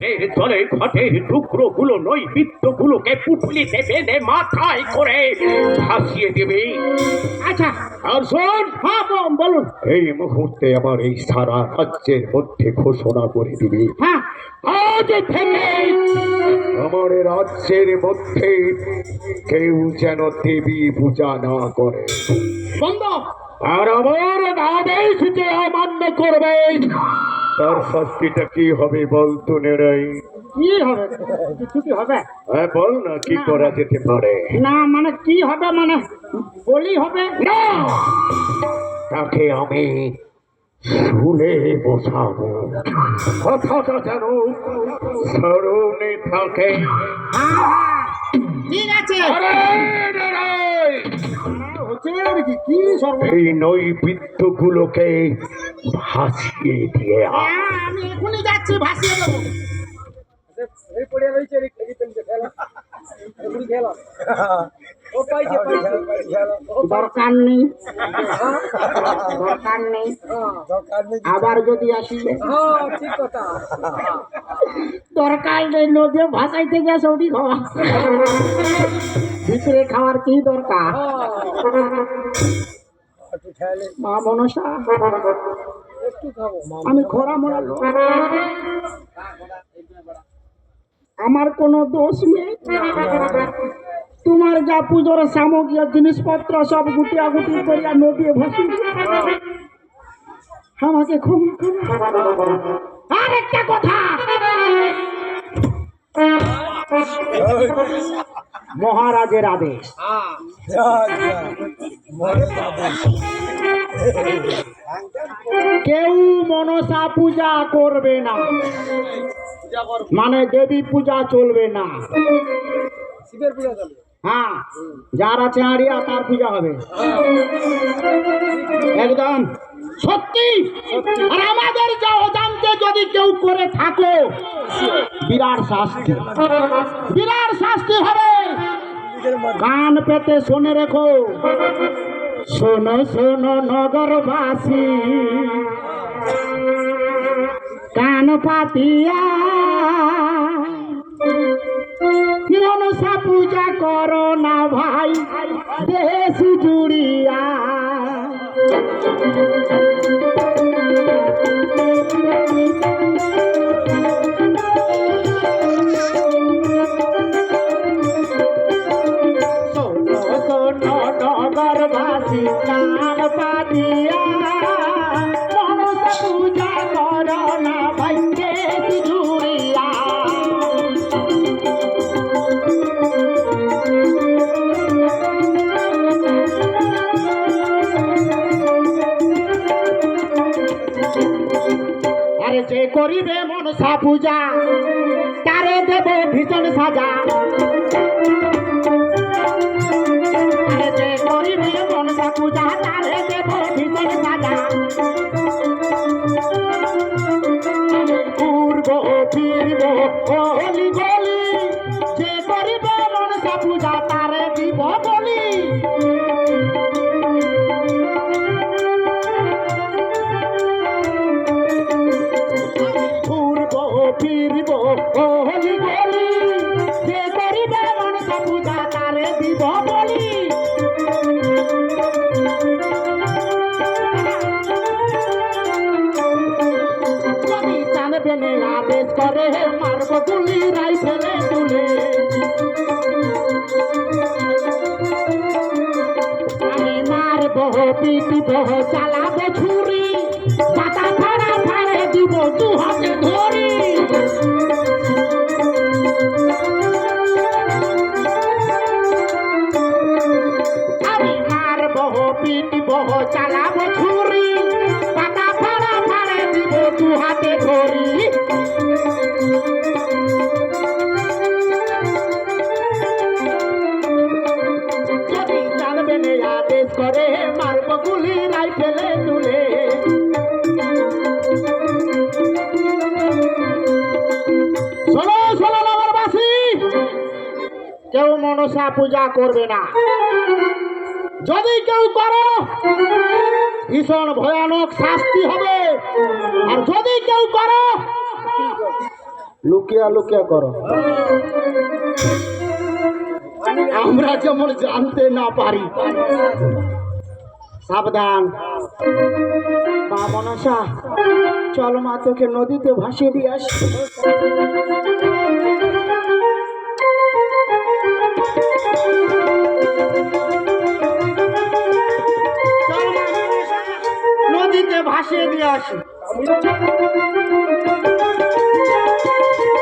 এর তলে ঘটের টুকরোগুলো নৈবেদ্যগুলোকে পুটলিতে বেঁধে মাথায় করে ভাসিয়ে দেবে। আচ্ছা আর শোন, হ্যাঁ বলুন। এই মুহূর্তে আমার এই সারা রাজ্যের মধ্যে ঘোষণা করে দিবি, হ্যাঁ আজ থেকে আমার রাজ্যের মধ্যে কেউ যেন দেবী পূজা না করে, বন্ধ। আর আমার আদেশ যে অমান্য করবে তার শাস্তিটা কি হবে বল তো নেরাই? কি হবে? কিছু কি হবে? হ্যাঁ বল না, কি করা যেতে পারে? না মানে কি হবে, মানে বলি হবে না, তাকে আমি শুলে বসাবো, কথাটা যেন স্মরণে থাকে। ঠিক আছে। আরে নেরাই, কি এই নৈবেদ্যগুলোকে ভাসিয়ে দিয়ে আয়। আমি এখনই যাচ্ছি, ভাসিয়ে দেবো। দরকার নেই, দরকার নেই, আবার যদি আসি দরকার নেই, নদী ভাসাইতে গেছে ওটি খাওয়া, ভিতরে খাওয়ার কি দরকার? মা মনসা, আমি খরা মরা লোক, আমার কোনো দোষ নেই, তোমার যা পুজোর সামগ্রী জিনিসপত্র সব গুটিয়া গুটি করিয়া নদী ভাসি, আমাকে ক্ষমা করো। আর একটা কথা, মহারাজের আদেশ, কেউ মনসা পূজা করবে না, মানে দেবী পূজা চলবে না। হ্যাঁ, যার আছে আড়িয়া তার পূজা হবে, একদম সত্যি। আর আমাদের যা অজান্তে যদি কেউ করে থাকো, বিরাট শাস্তি, বিরাট শাস্তি হবে। কান পেতে শুনে রেখো, শোনো শোনো নগরবাসী, কান পাতিয়া মনসা পূজা করো না ভাই, দেশ জুড়িয়া। শোনো শোনো নগরবাসী, কান পাতিয়া মনসা পূজা করো না ভাই, দেশ জুড়িয়া। আরে যে করিবে মনসা পূজা, তারে দেব ভীষণ সাজা। আরে যে করিবে মনসা পূজা, তারে দেব ভীষণ সাজা। ঘুরব ফিরব অলি গলি, যে করিবে মনসা পূজা, তারে দিব বলি। ফিরব হলি গলি, যে করিবে মনসা পূজা, তারে দিব বলি। যদি জানবে না আদেশ করে, মারব গুলি রাইফেলে তুলে। আমি মারব পিটিব চালাবো ছুরি, পাতা ফাড়া ফাড়ে দিব দু হাতে ধরি। আমি মারব পিটিব চালাবো ছুরি, পাতা ফাড়া ফাড়ে দিব দু হাতে ধরি। যদি জানবে না আদেশ করে, মারব গুলি রাইফেলে তুলে। শোনো শোনো নগরবাসী, কেউ মনসা পূজা করবে না। যদি কেউ করো, ভীষণ ভয়ানক শাস্তি হবে। আর যদি কেউ করো, লুকিয়া লুকিয়া করো, আমরা যেমন জানতে না পারি। সাবধান। মা মনসা, চলো মা, তোকে নদীতে ভাসিয়ে দিয়ে আসি। চল মা মনসা, নদীতে ভাসিয়ে দিয়ে আসি।